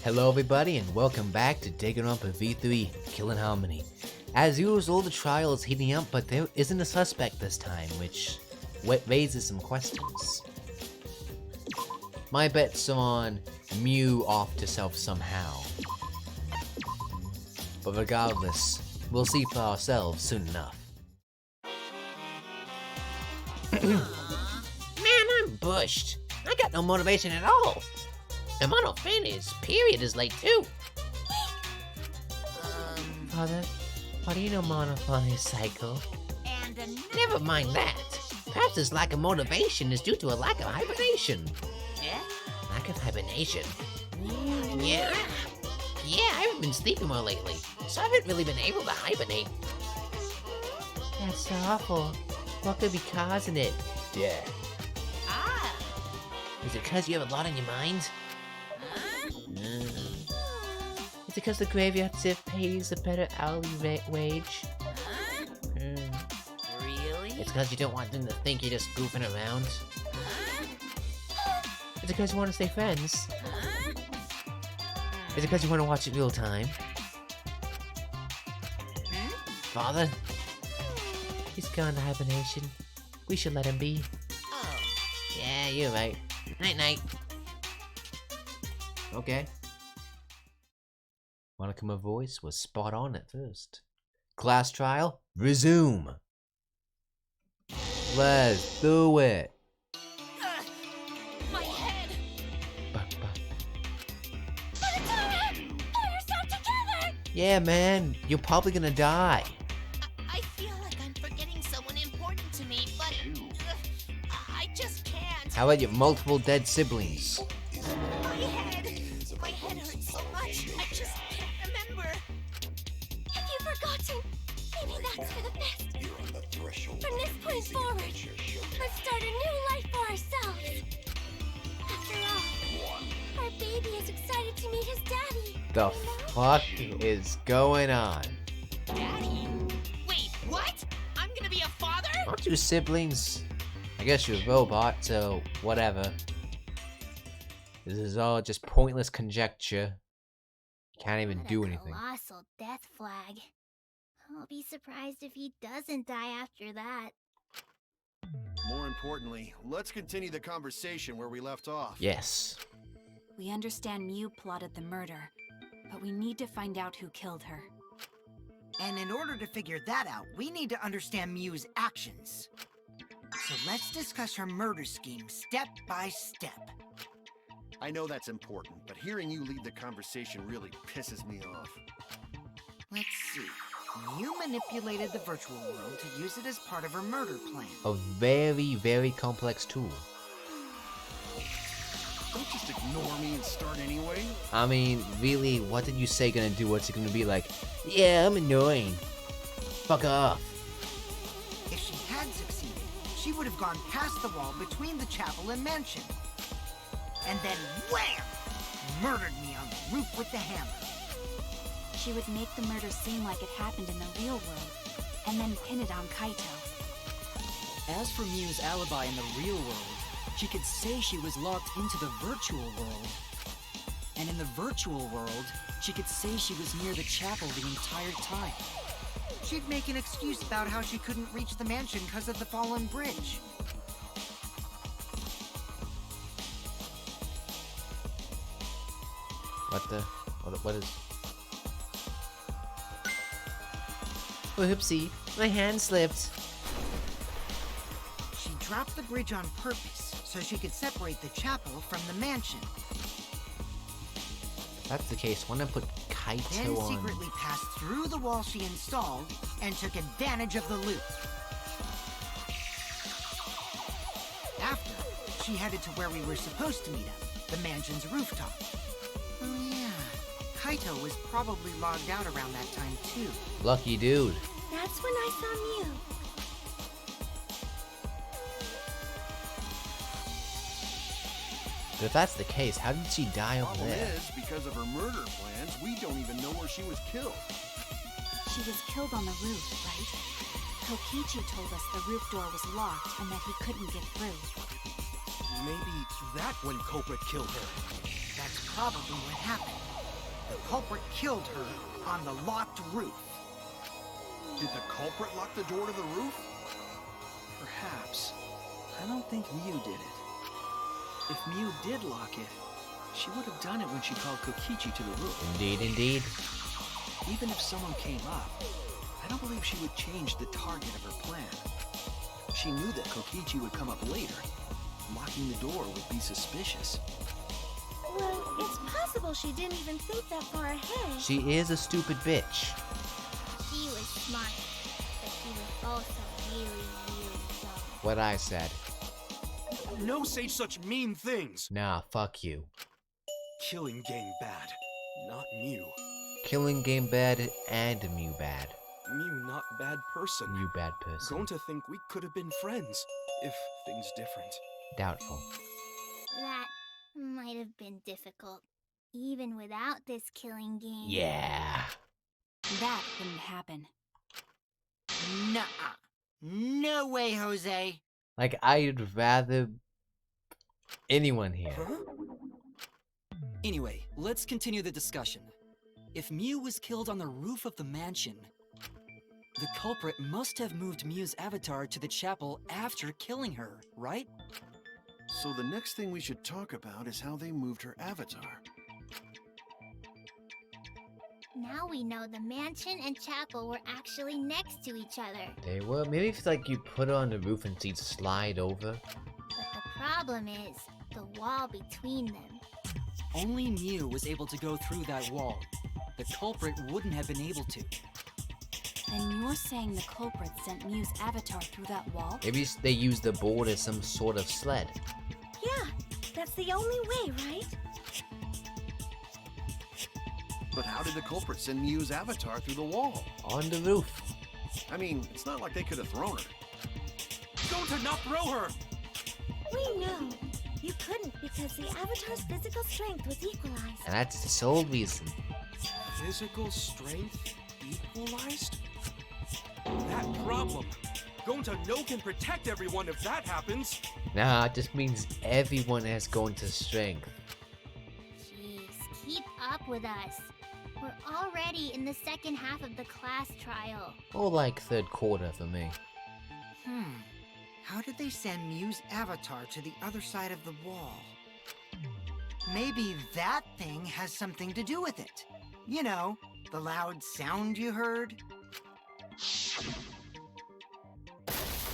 Hello everybody and welcome back to Danganronpa V3, Killing Harmony. As usual, the trial is heating up, but there isn't a suspect this time, which raises some questions. My bet's on Mew off to self somehow. But regardless, we'll see for ourselves soon enough. Man, I'm bushed. I got no motivation at all. And Monofini's period is late too. Father, what do you know Monofini's cycle? Never mind that. Perhaps this lack of motivation is due to a lack of hibernation. Yeah? Lack of hibernation? Yeah, I haven't been sleeping well lately, so I haven't really been able to hibernate. That's awful. What could be causing it? Yeah. Is it because you have a lot on your mind? Is it because the graveyard shift pays a better hourly wage? Really? It's because you don't want them to think you're just goofing around? Is it because you want to stay friends? Is it because you want to watch it real time? Father? He's gone to hibernation. We should let him be. Oh. Yeah, you're right. Night-night. Okay. Monokuma voice was spot on at first. Class trial, resume. Let's do it. My head. Pull yourself together. Yeah, man, you're probably gonna die. I feel like I'm forgetting someone important to me, but I just can't. How about your multiple dead siblings? My head hurts so much. I just can't remember. If you've forgotten, maybe that's for the best. From this point forward, let's start a new life for ourselves. After all, our baby is excited to meet his daddy. The fuck is going on? Daddy? Wait, what? I'm gonna be a father? Aren't you siblings? I guess you're a robot, so whatever. This is all just pointless conjecture. You can't even do anything. Colossal death flag. I'll be surprised if he doesn't die after that. More importantly, let's continue the conversation where we left off. Yes. We understand Mew plotted the murder, but we need to find out who killed her. And in order to figure that out, we need to understand Mew's actions. So let's discuss her murder scheme step by step. I know that's important, but hearing you lead the conversation really pisses me off. Let's see. Mew manipulated the virtual world to use it as part of her murder plan. A very, very complex tool. Don't just ignore me and start anyway. I mean, really, what did you say gonna do? What's it gonna be like? Yeah, I'm annoying. Fuck off. If she had succeeded, she would have gone past the wall between the chapel and mansion. And then wham! Murdered me on the roof with the hammer. She would make the murder seem like it happened in the real world, and then pin it on Kaito. As for Mew's alibi in the real world, she could say she was locked into the virtual world. And in the virtual world, she could say she was near the chapel the entire time. She'd make an excuse about how she couldn't reach the mansion because of the fallen bridge. What is... Whoopsie, my hand slipped. She dropped the bridge on purpose so she could separate the chapel from the mansion. If that's the case, why not put Then Kaito on? secretly passed through the wall she installed and took advantage of the loot. After, she headed to where we were supposed to meet up, the mansion's rooftop. Oh yeah, Kaito was probably logged out around that time too. Lucky dude. That's when I saw Mew. But if that's the case, how did she die over Problem there? is, because of her murder plans, we don't even know where she was killed. She was killed on the roof, right? Kokichi told us the roof door was locked and that he couldn't get through. Maybe that's when culprit killed her. That's probably what happened. the culprit killed her on the locked roof. Did the culprit lock the door to the roof? Perhaps. I don't think Mew did it. If Mew did lock it, she would have done it when she called Kokichi to the roof. Indeed, indeed. Even if someone came up, I don't believe she would change the target of her plan. She knew that Kokichi would come up later. Locking the door would be suspicious. Well, it's possible she didn't even think that far ahead. She is a stupid bitch. She was smart, but she was also really dumb. What I said. No say such mean things. Nah, fuck you. Killing game bad, not Mew. Killing game bad and Mew bad. Mew not bad person. Mew bad person. Going to think we could have been friends if things different. Doubtful. That might have been difficult, even without this killing game. Yeah. That couldn't happen. Nuh-uh. No way, Jose. Like, I'd rather anyone here. Huh? Anyway, let's continue the discussion. If Mew was killed on the roof of the mansion, the culprit must have moved Mew's avatar to the chapel after killing her, right? So the next thing we should talk about is how they moved her avatar. Now we know the mansion and chapel were actually next to each other. They were. Maybe if like you put her on the roof and she'd slide over. But the problem is the wall between them. Only Mew was able to go through that wall. The culprit wouldn't have been able to. Then you're saying the culprit sent Mew's avatar through that wall? Maybe they used the board as some sort of sled. Yeah, that's the only way, right? But how did the culprit send Mew's avatar through the wall? On the roof. I mean, it's not like they could have thrown her. Don't not throw her! We know. You couldn't because the avatar's physical strength was equalized. And that's the sole reason. Physical strength equalized? That problem. Gonta no can protect everyone if that happens. Nah, it just means everyone has gone to strength. Jeez, keep up with us. We're already in the second half of the class trial. Or like third quarter for me. How did they send Mew's avatar to the other side of the wall? Maybe that thing has something to do with it. You know, the loud sound you heard?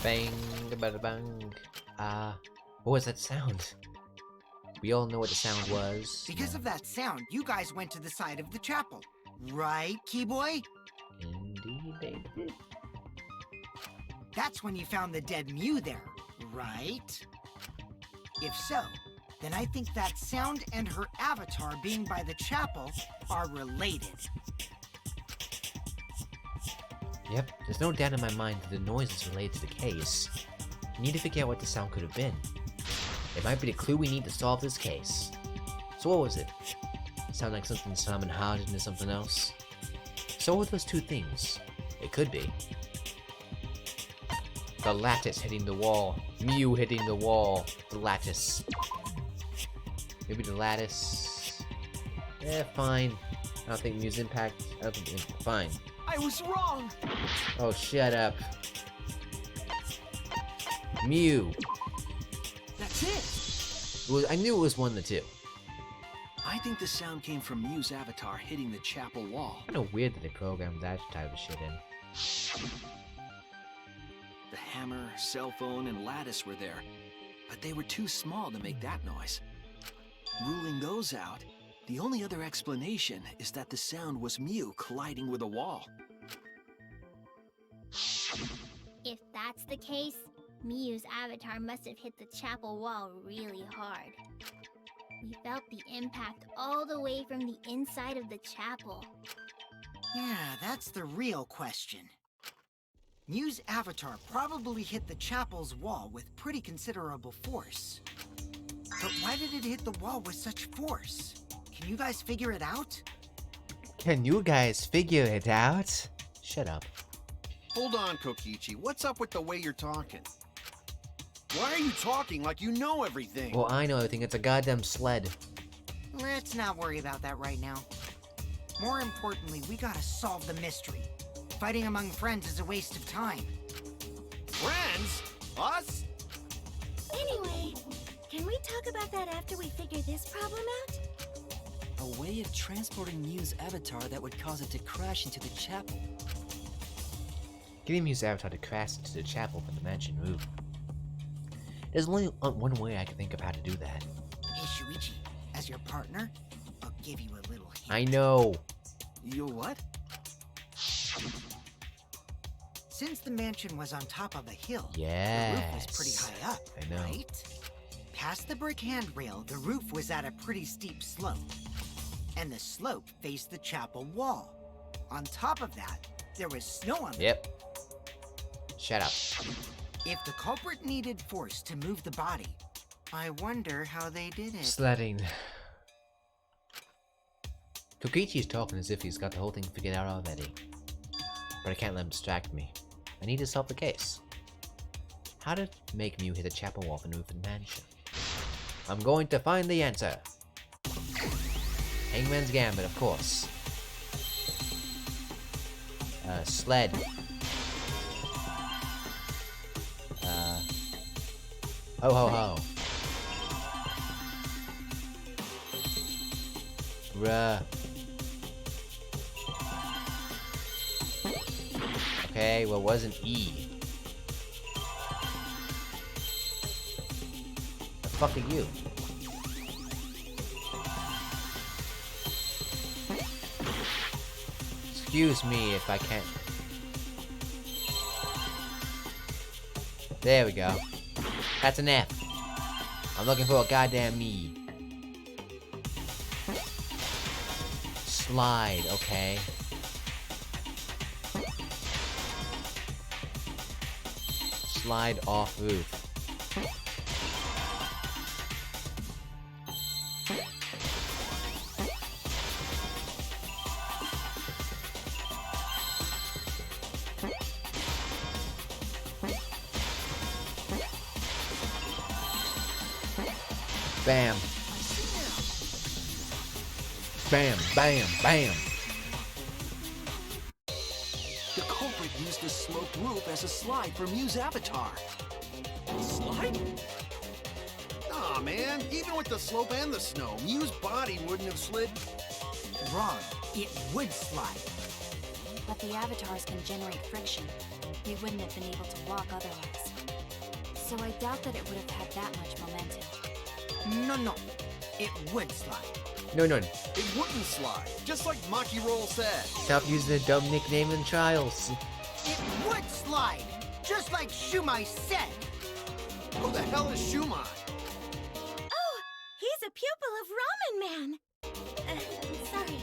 Bang, bada bang. What was that sound? We all know what the sound was. Because of that sound, you guys went to the side of the chapel. Right, Keyboy? Indeed they did. That's when you found the dead Mew there, right? If so, then I think that sound and her avatar being by the chapel are related. Yep, there's no doubt in my mind that the noise is related to the case. We need to figure out what the sound could have been. It might be the clue we need to solve this case. So what was it? Sound like something Simon hardened into something else? So what were those two things? It could be the lattice hitting the wall, Mew hitting the wall, the lattice. Maybe the lattice. Fine. I don't think Mew's impact. I don't think fine. I was wrong! Oh, shut up. Mew. That's it! I knew it was one of the two. I think the sound came from Mew's avatar hitting the chapel wall. Kinda weird that they programmed that type of shit in. The hammer, cell phone, and lattice were there, but they were too small to make that noise. Ruling those out, the only other explanation is that the sound was Mew colliding with a wall. If that's the case, Miyu's avatar must have hit the chapel wall really hard. We felt the impact all the way from the inside of the chapel. Yeah, that's the real question. Mew's avatar probably hit the chapel's wall with pretty considerable force. But why did it hit the wall with such force? Can you guys figure it out? Can you guys figure it out? Shut up. Hold on, Kokichi. What's up with the way you're talking? Why are you talking like you know everything? Well, I know everything. It's a goddamn sled. Let's not worry about that right now. More importantly, we gotta solve the mystery. Fighting among friends is a waste of time. Friends? Us? Anyway, can we talk about that after we figure this problem out? A way of transporting Mew's avatar that would cause it to crash into the chapel. Getting Mew's avatar to crash into the chapel from the mansion roof. There's only one way I can think of how to do that. Hey, Shuichi, as your partner, I'll give you a little hint. I know. You what? Since the mansion was on top of a hill, Yes. the roof was pretty high up, I know. right? Past the brick handrail, the roof was at a pretty steep slope. And the slope faced the chapel wall. On top of that, there was snow on the Yep. Shut up. If the culprit needed force to move the body, I wonder how they did it. Sledding. Kokichi's talking as if he's got the whole thing figured out already. But I can't let him distract me. I need to solve the case. How to make Mew hit a chapel wall from the roof of the mansion? I'm going to find the answer. Hangman's Gambit, of course. Sled. Ho ho ho. Bruh. Okay, well, it wasn't E. The fuck are you? Excuse me if I can't. There we go. That's an F. I'm looking for a goddamn E. Slide, okay. Slide off roof. Bam. Bam, bam, bam. The culprit used the sloped roof as a slide for Mew's avatar. Slide? Aw, man. Even with the slope and the snow, Mew's body wouldn't have slid. Wrong. It would slide. But the avatars can generate friction. We wouldn't have been able to walk otherwise. So I doubt that it would have had that much momentum. No. It would slide. No. It wouldn't slide, just like Maki Roll said. Stop using the dumb nickname in trials. It would slide, just like Shumai said. Who the hell is Shumai? Oh, he's a pupil of Ramen Man. Sorry,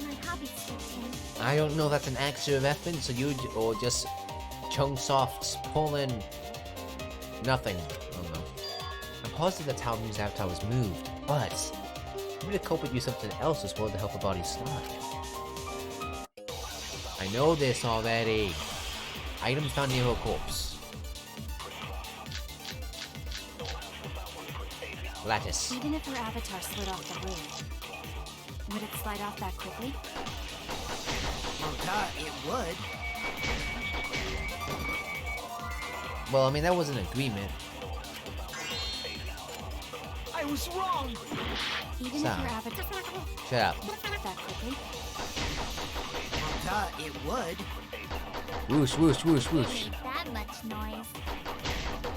my hobby slipped in. I don't know if that's an actual reference or just Chunksofts pulling nothing. I don't know. I'm positive that's how Mew's avatar was moved, but maybe the culprit used something else as well to help the body slide. I know this already. Items found near her corpse. Lattice. Even if her avatar slid off the roof, would it slide off that quickly? Well, duh, it would. Well, I mean, that was an agreement. I was wrong! Even Stop. if her avatar Shut up. that quickly? Well, duh, it would. Whoosh, whoosh, whoosh, It whoosh. made that much noise.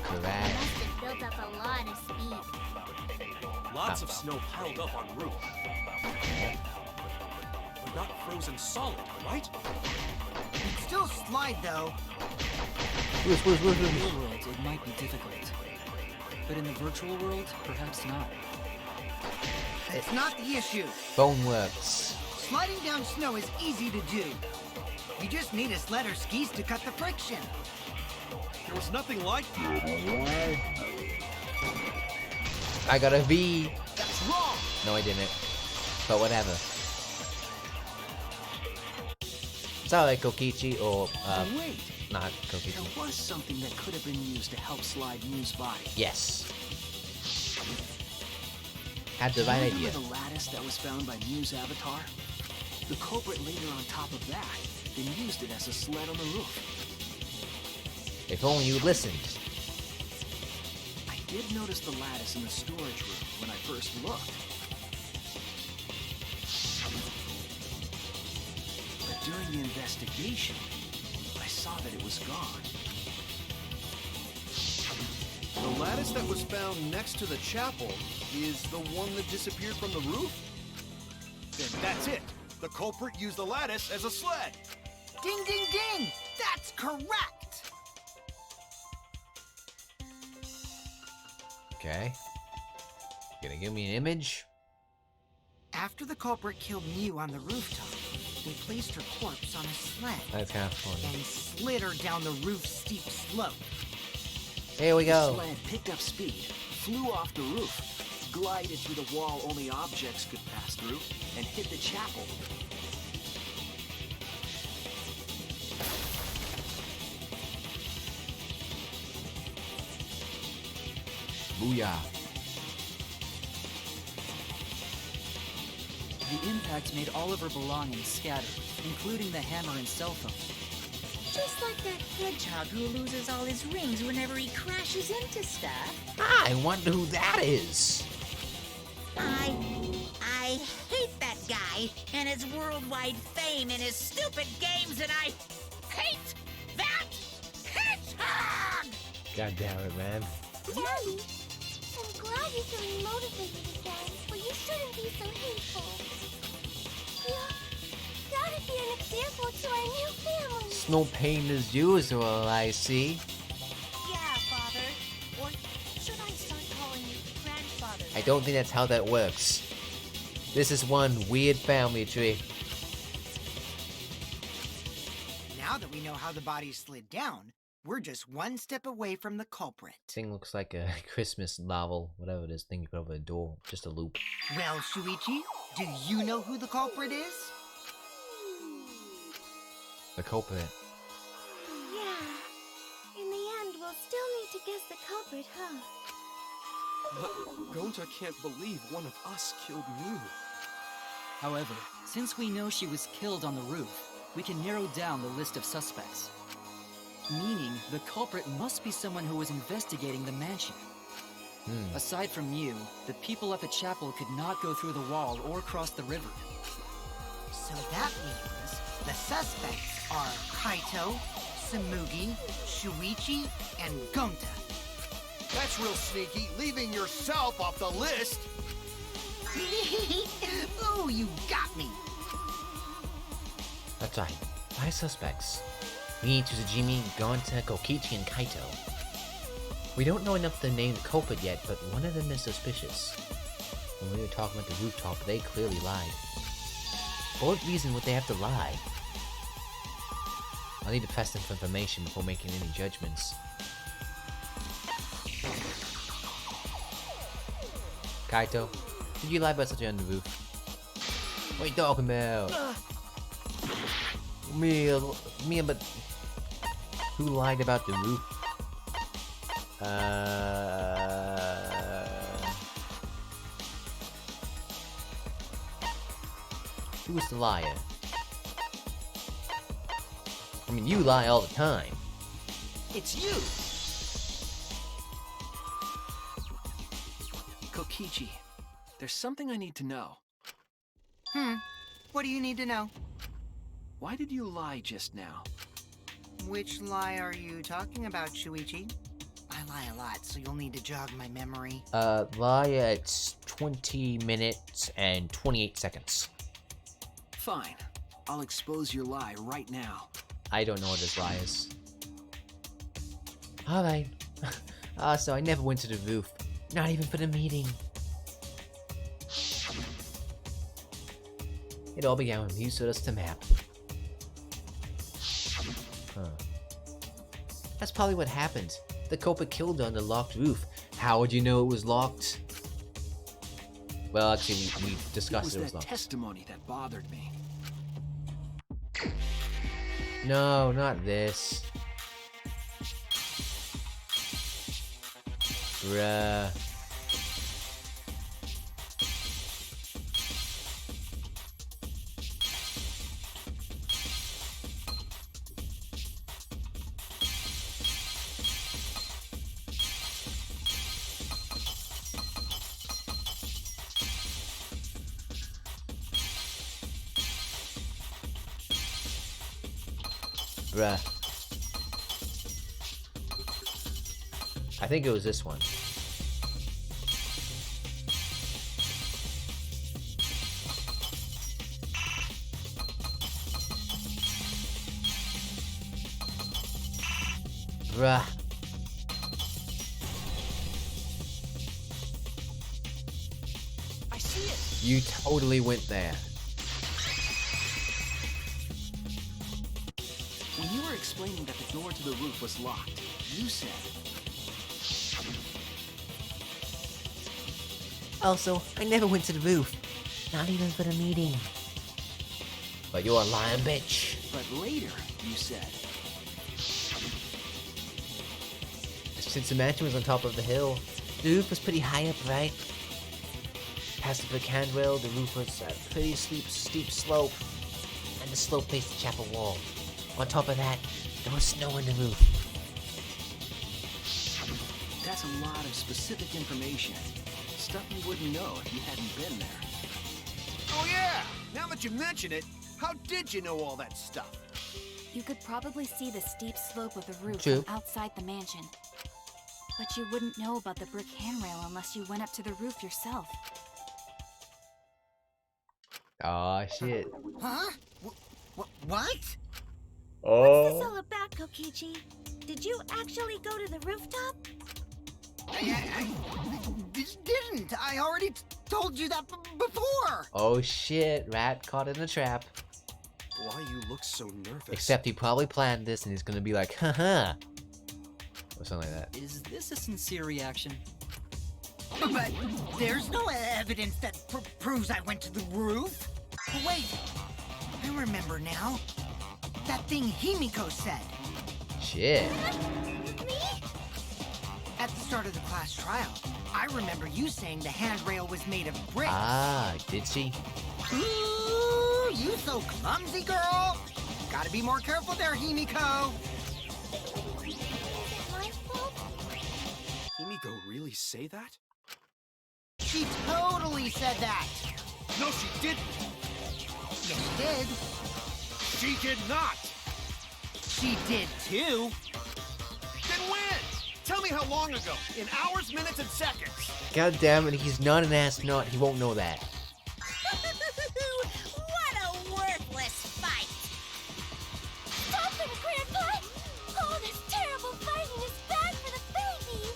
Correct. Must have built up a lot of speed. Lots of snow piled up on roof. But not frozen solid, right? It'd still slide, though. Whoosh, whoosh, whoosh, In the whoosh. real world, it might be difficult. But in the virtual world, perhaps not. It's not the issue. Boneworks. Sliding down snow is easy to do. You just need a sled or skis to cut the friction. There was nothing like that. I got a V. That's wrong! No, I didn't. But whatever. It's alright, Kokichi, or, Wait, not Kokichi. there was something that could have been used to help slide Mew's body. Yes. Had the Do you right remember idea. the lattice that was found by Mew's avatar? The culprit laid her on top of that, then used it as a sled on the roof. If only you listened. I did notice the lattice in the storage room when I first looked. But during the investigation, I saw that it was gone. The lattice that was found next to the chapel is the one that disappeared from the roof? Then that's it. The culprit used the lattice as a sled. Ding, ding, ding! That's correct! Okay. Gonna give me an image? After the culprit killed Mew on the rooftop, they placed her corpse on a sled That's kind of funny. and slid her down the roof's steep slope. Here we The go. sled picked up speed, flew off the roof, glided through the wall only objects could pass through, and hit the chapel. Booyah. The impact made all of her belongings scattered, including the hammer and cell phone. Just like that hedgehog who loses all his rings whenever he crashes into stuff. I wonder who that is. I hate that guy and his worldwide fame and his stupid games, and I hate that hedgehog! God damn it, man. Daddy, I'm glad you're feeling motivated again, but you shouldn't be so hateful. You gotta be an example to our new family. It's no pain as usual, I see. Yeah, Father. Or should I start calling you Grandfather? I don't think that's how that works. This is one weird family tree. Now that we know how the body slid down, we're just one step away from the culprit. This thing looks like a Christmas novel, whatever it is, thing you put over the door. Just a loop. Well, Shuichi, do you know who the culprit is? The culprit. Yeah. In the end, we'll still need to guess the culprit, huh? Gonta can't believe one of us killed Mew. However, since we know she was killed on the roof, we can narrow down the list of suspects. Meaning, the culprit must be someone who was investigating the mansion. Aside from you, the people at the chapel could not go through the wall or cross the river. So that means the suspects are Kaito, Samugi, Shuichi, and Gonta. That's real sneaky, leaving yourself off the list. Ooh, you got me! That's right. 5 suspects. Me, Tsujimi, Gonta, Kokichi, and Kaito. We don't know enough to name the culprit yet, but one of them is suspicious. When we were talking about the rooftop, they clearly lied. For what reason would they have to lie? I'll need to press them for information before making any judgments. Kaito, did you lie about something on the roof? What are you talking about? Me, but who lied about the roof? Who was the liar? I mean, you lie all the time. It's you! Kokichi, there's something I need to know. What do you need to know? Why did you lie just now? Which lie are you talking about, Shuichi? I lie a lot, so you'll need to jog my memory. Lie at 20 minutes and 28 seconds. Fine. I'll expose your lie right now. I don't know what this lie is. Alright. So I never went to the roof. Not even for the meeting. It all began when you showed us the map. Huh. That's probably what happened. The culprit killed her on the locked roof. How would you know it was locked? Well, actually, we discussed it was that locked. testimony that bothered me. No, not this. Bruh. Bruh. I think it was this one. Bruh. I see it. You totally went there. When you were explaining that the door to the roof was locked, you said... Also, I never went to the roof. Not even for the meeting. But you're a lying bitch. But later, you said... Since the mansion was on top of the hill, the roof was pretty high up, right? Past the brick handrail, the roof was a pretty steep slope, and the slope faced the chapel wall. On top of that, there was snow in the roof. That's a lot of specific information. Stuff you wouldn't know if you hadn't been there. Oh yeah! Now that you mention it, how did you know all that stuff? You could probably see the steep slope of the roof True. from outside the mansion. But you wouldn't know about the brick handrail unless you went up to the roof yourself. Aw, shit. Huh? What? What's Oh. this all about, Kokichi? Did you actually go to the rooftop? I didn't. I already told you that before. Oh shit, Rat caught in a trap. Why you look so nervous? Except he probably planned this and he's gonna be like, haha. Or something like that. Is this a sincere reaction? But there's no evidence that proves I went to the roof. Wait, I remember now. That thing Himiko said. Shit. Me? At the start of the class trial, I remember you saying the handrail was made of brick. Ah, did she? Ooh, you so clumsy, girl. Gotta be more careful there, Himiko. Is it my fault? Himiko really say that? She totally said that. No, she didn't. Yes, she did. She did not. She did too. Then when? Tell me how long ago. In hours, minutes, and seconds. God damn it, he's not an astronaut. He won't know that. What a worthless fight! Stop him, Grandpa! All this terrible fighting is bad for the baby!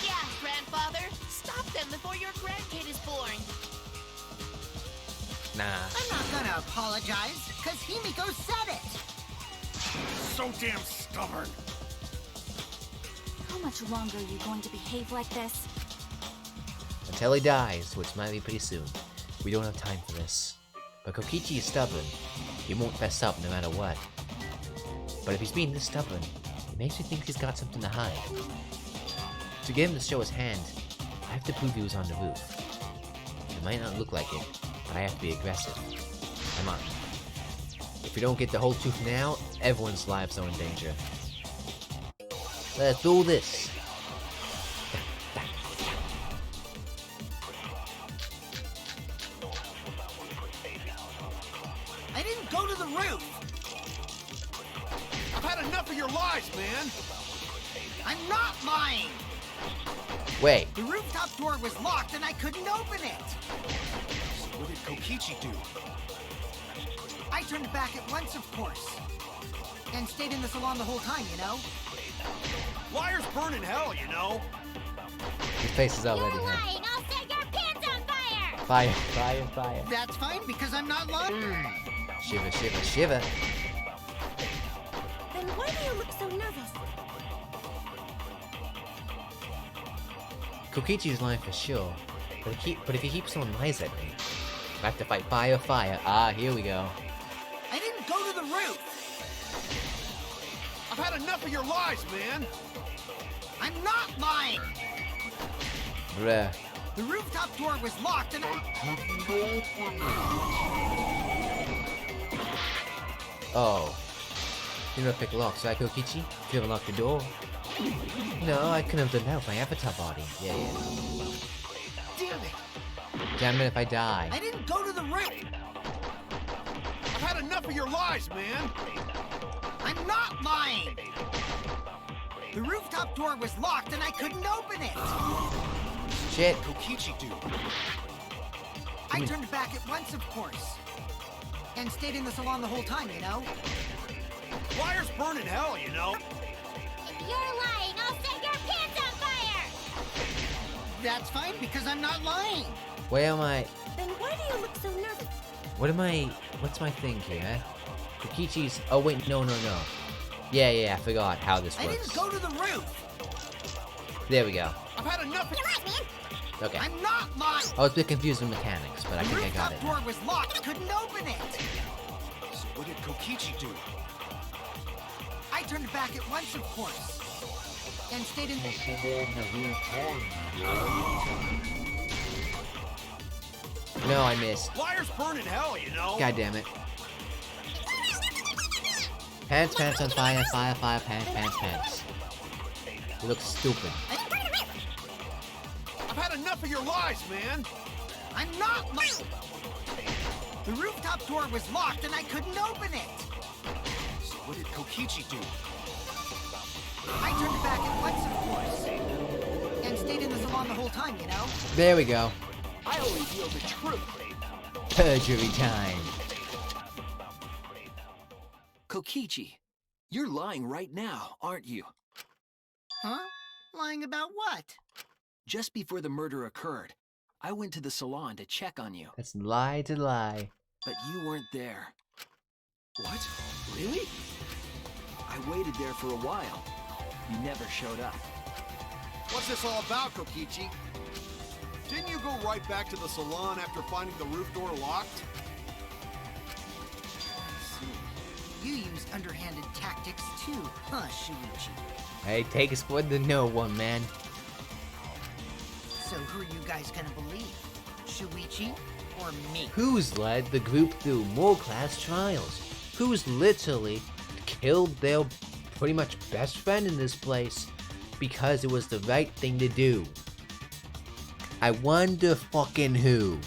Yeah, grandfather, stop them before your grandkid is born. Nah. I'm not gonna apologize, because Himiko said it. So damn stubborn. How much longer are you going to behave like this? Until he dies, which might be pretty soon. We don't have time for this. But Kokichi is stubborn. He won't fess up no matter what. But if he's being this stubborn, it makes me think he's got something to hide. To get him to show his hand, I have to prove he was on the roof. It might not look like it, but I have to be aggressive. Come on. If we don't get the whole truth now, everyone's lives are in danger. Let's do this. I didn't go to the roof. I've had enough of your lies, man. I'm not lying. Wait. The rooftop door was locked and I couldn't open it. So what did Kokichi do? I turned back at once, of course. And stayed in the salon the whole time, you know? Liars burn in hell, you know. His face is already You're hurt. lying! I'll set your pants on fire! Fire, fire, fire. That's fine, because I'm not lying. Shiver, shiver, shiver. Then why do you look so nervous? Kokichi's lying for sure. But if he keeps on lies at me, I have to fight fire, fire. Ah, here we go. I didn't go to the roof. I've had enough of your lies, man. I'm not lying. Bruh. The rooftop door was locked and Oh. You don't pick locks, right, Kokichi? Could have unlocked the door. No, I couldn't have done that with my avatar body. Yeah, yeah. Damn it. Damn it if I die. I didn't go to the roof. I've had enough of your lies, man. I'm I'm not lying! The rooftop door was locked and I couldn't open it! Shit. Kokichi, dude. I turned back at once, of course. And stayed in the salon the whole time, you know? Liars burn in hell, you know? If you're lying, I'll set your pants on fire! That's fine, because I'm not lying! Where am I? Then why do you look so nervous? What am I? What's my thing here? Kokichi's. Oh wait, no. Yeah, I forgot how this I works. didn't go to the roof! There we go. I've had enough of You're right, man. Okay. I'm not lying! I was a bit confused with mechanics, but I The think I got rooftop it. door was locked, couldn't open it! So what did Kokichi do? I turned back at once, of course. And stayed in No, I missed. Liars burn in hell, you know? God damn it. Pants on fire, pants. You look stupid. I've had enough of your lies, man! I'm not lying! The rooftop door was locked and I couldn't open it! So what did Kokichi do? I turned back at once, of course. And stayed in the salon the whole time, you know? There we go. I only feel the truth. Perjury time. Kokichi, you're lying right now, aren't you? Huh? Lying about what? Just before the murder occurred, I went to the salon to check on you, That's lie to lie. but you weren't there. What? Really? I waited there for a while. You never showed up. What's this all about, Kokichi? Didn't you go right back to the salon after finding the roof door locked? You use underhanded tactics too, huh, Shuichi? Hey, take us for the no one, man. So who are you guys gonna believe? Shuichi or me? Who's led the group through more class trials? Who's literally killed their pretty much best friend in this place because it was the right thing to do? I wonder fucking who.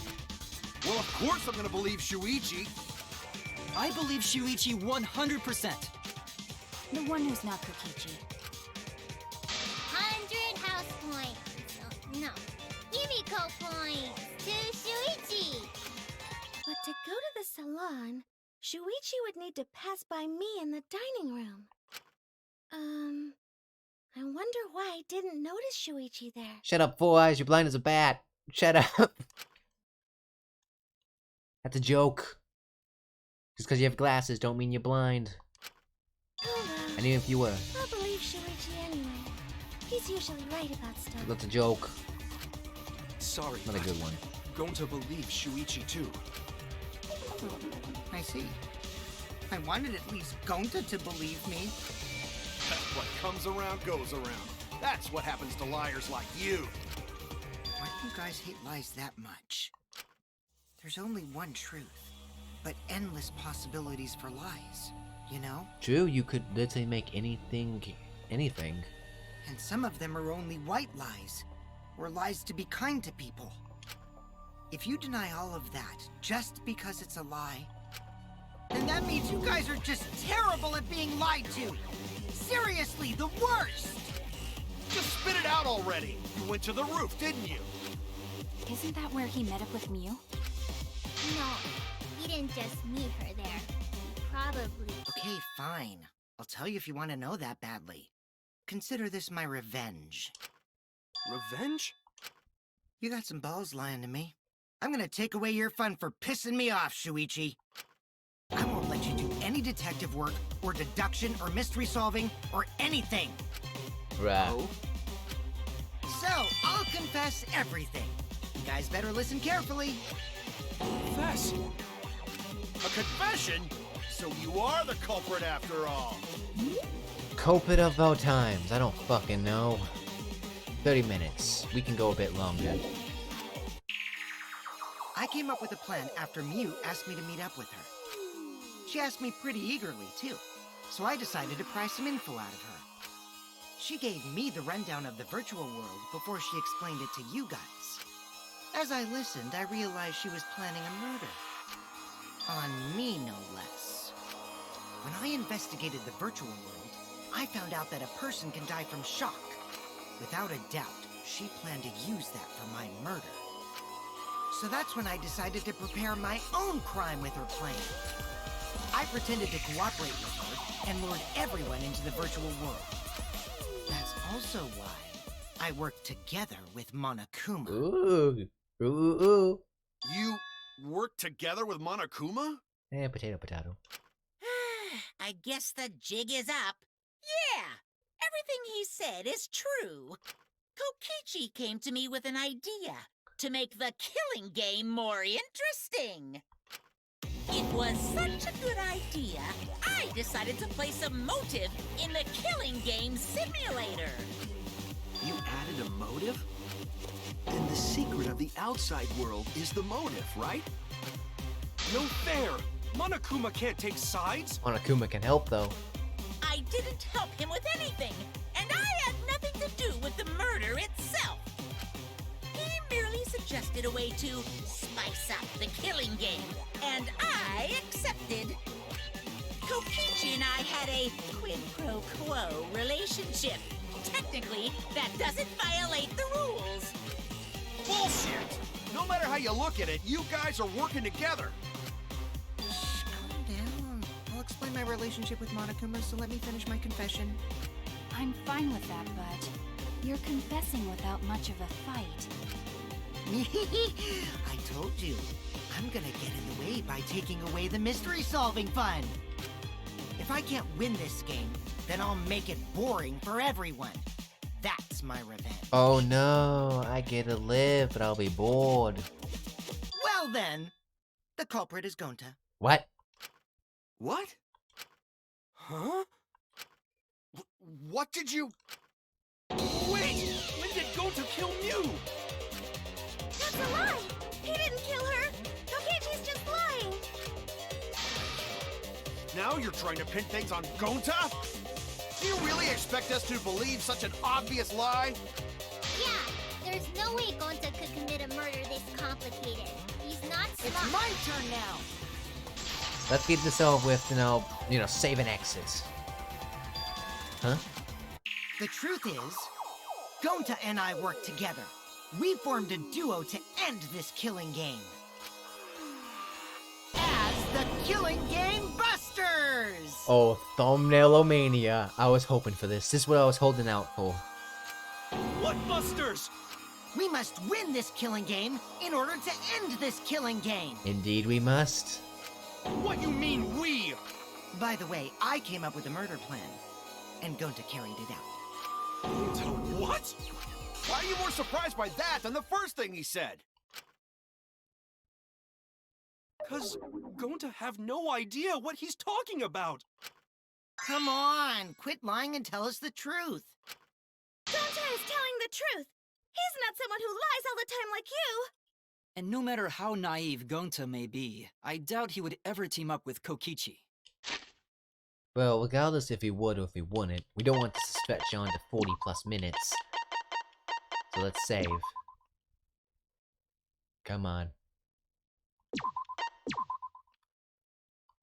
Well, of course I'm gonna believe Shuichi. I believe Shuichi 100%. The one who's not Kokichi. 100 house points. Oh, no. Yumiko points to Shuichi. But to go to the salon, Shuichi would need to pass by me in the dining room. I wonder why I didn't notice Shuichi there. Shut up, Four Eyes, you're blind as a bat. Shut up. That's a joke. Just because you have glasses don't mean you're blind. Oh well, And even if you were, I'll believe Shuichi anyway. He's usually right about stuff. that's a joke. Sorry, Not a good one. going to believe Shuichi too. I see. I wanted at least Gonta to believe me. What comes around goes around. That's what happens to liars like you. Why do you guys hate lies that much? There's only one truth, but endless possibilities for lies, you know? True, you could literally make anything. And some of them are only white lies, or lies to be kind to people. If you deny all of that just because it's a lie, then that means you guys are just terrible at being lied to! Seriously, the worst! Just spit it out already. You went to the roof, didn't you? Isn't that where he met up with Mew? No, he didn't just meet her there. He probably... Okay, fine. I'll tell you if you want to know that badly. Consider this my revenge. Revenge? You got some balls lying to me. I'm gonna take away your fun for pissing me off, Shuichi. I won't let you do any detective work, or deduction, or mystery solving, or anything. Right. Oh, So, I'll confess everything. You guys better listen carefully. confess. A confession? So you are the culprit after all. Culprit of all times. I don't fucking know. 30 minutes. We can go a bit longer. I came up with a plan after Mew asked me to meet up with her. She asked me pretty eagerly, too, so I decided to pry some info out of her. She gave me the rundown of the virtual world before she explained it to you guys. As I listened, I realized she was planning a murder. On me, no less. when I investigated the virtual world, I found out that a person can die from shock. Without a doubt, she planned to use that for my murder. So that's when I decided to prepare my own crime with her plan. I pretended to cooperate with her and lured everyone into the virtual world. That's also why I worked together with Monokuma. Ooh. Ooh. You work together with Monokuma? Eh, potato, potato. I guess the jig is up. Yeah, everything he said is true. Kokichi came to me with an idea to make the killing game more interesting. It was such a good idea, I decided to place a motive in the killing game simulator. You added a motive? Then the secret of the outside world is the motive, right? No fair! Monokuma can't take sides! Monokuma can help, though. I didn't help him with anything, and I had nothing to do with the murder itself. He merely suggested a way to spice up the killing game, and I accepted. Kokichi and I had a quid pro quo relationship. Technically, that doesn't violate the rules. Bullshit! No matter how you look at it, you guys are working together. Shh, calm down. I'll explain my relationship with Monokuma, so let me finish my confession. I'm fine with that, but you're confessing without much of a fight. I told you, I'm gonna get in the way by taking away the mystery-solving fun. If I can't win this game, then I'll make it boring for everyone. That's my revenge. Oh no, I get to live, but I'll be bored. Well then, the culprit is Gonta. What? What? Huh? What did you... Wait! When did Gonta kill Mew? That's a lie! He didn't kill her! Kokichi's just lying! Now you're trying to pin things on Gonta? Do you really expect us to believe such an obvious lie? Yeah, there's no way Gonta could commit a murder this complicated. He's not smart. It's my turn now! Let's get this over with, you know, save and exit. Huh? The truth is, Gonta and I worked together. We formed a duo to end this killing game. As the Killing Game Busters! Oh, thumbnailomania. I was hoping for this. This is what I was holding out for. What busters? We must win this killing game in order to end this killing game. Indeed we must. What you mean, we? By the way, I came up with a murder plan, and Gonta carried it out. What? Why are you more surprised by that than the first thing he said? 'Cause Gonta have no idea what he's talking about. Come on, quit lying and tell us the truth. Gonta is telling the truth! He's not someone who lies all the time like you! And no matter how naive Gonta may be, I doubt he would ever team up with Kokichi. Well, regardless if he would or if he wouldn't, we don't want this to stretch on to 40 plus minutes. So let's save. Come on.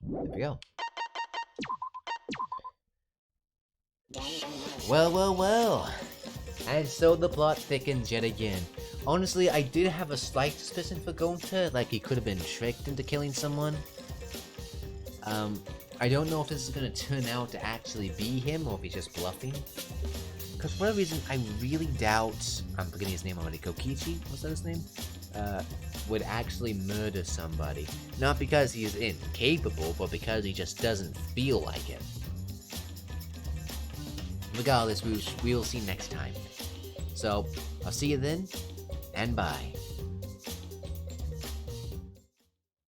There we go. Well. And so the plot thickens yet again. Honestly, I did have a slight suspicion for Gonta, like he could have been tricked into killing someone. I don't know if this is going to turn out to actually be him, or if he's just bluffing. Because for whatever reason, I really doubt, I'm forgetting his name already, Kokichi, was that his name? Would actually murder somebody. Not because he is incapable, but because he just doesn't feel like it. Regardless, we will see next time. So, I'll see you then, and bye.